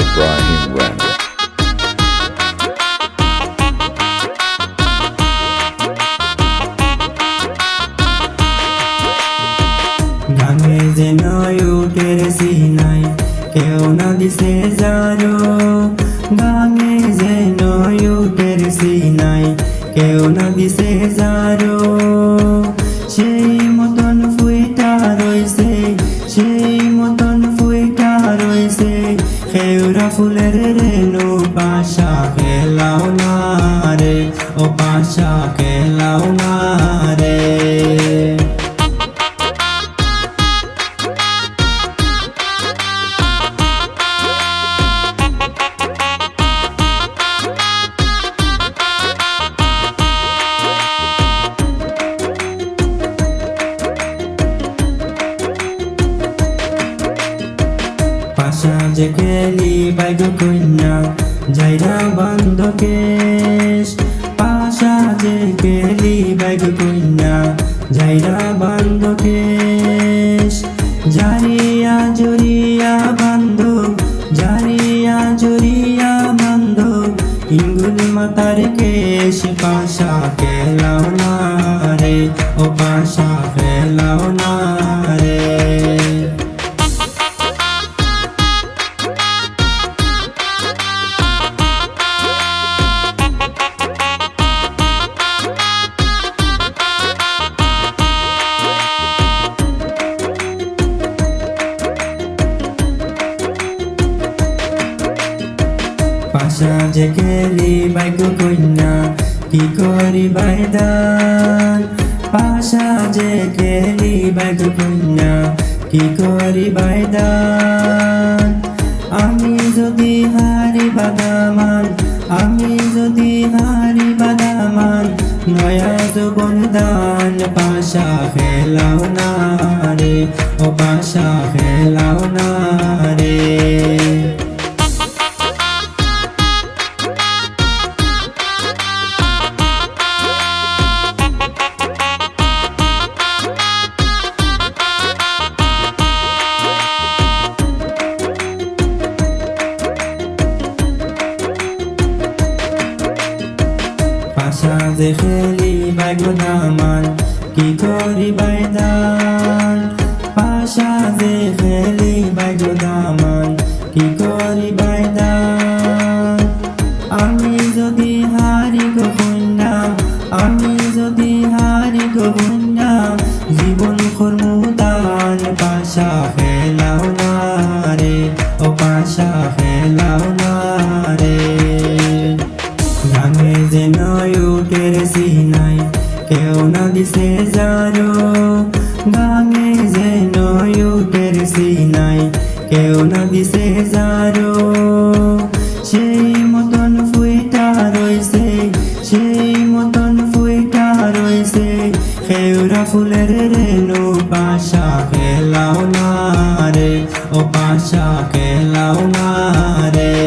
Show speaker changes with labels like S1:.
S1: Ibrahim Randall.
S2: গাঙে যেন উঠের Sinai কেউ না দিছে যারো, গাঙে যেন উঠের সিনাই কেউ না দিছে যারো। সেই মতন ফুইটা রইছে, সেই মতন ফুইটা রইছে খেউরা ফুলের রেণু। পাশা খেলাও না রে, ও পাশা খেলাও না রে। পাশা যে গেলি বাইগ কন্যা যাইরা বন্ধ কেশ, পাশা যে গেলি বাইগ কন্যা যাইরা বন্ধ কেশ। জারিয়া জড়িয়া বান্ধ, জারিয়া জড়িয়া বান্ধ ইঙ্গুল মাতার কেশ। পাশা খেলাও না রে, ও পাশা খেলাও না রে। পাশা যে গেলি বাইগ কন্যা কি করি বাইদান, পাশা যে গেলি বাইগ কন্যা কি করি বাইদান। আমি যদি হারি বাদামান, আমি যদি হারি বাদামান নয়া যৌবন দান। পাশা খেলাও না রে, ও পাশা খেলাও না রে। পাশা যে খেলি বাইগ দামান কি করি বাইদান, পাশা যে খেলি বাইগ দামান কি করি বাইদান। আমি যদি হারি গো কন্যা, আমি যদি হারি গো কন্যা জীবন কর্মু দান। পাশা খেলাও না রে, ও পাশা খেলাও না রে। গাঙে যেন উঠের সিনাই কেউ না দিছে যারো, গাঙে যেন উঠের সিনাই কেউ না দিছে যারো। সেই মতন ফুইটা রইছে, সেই মতন ফুইটা রইছে খেউরা ফুলের রেণু। পাশা খেলাও না রে, ও পাশা খেলাও না রে।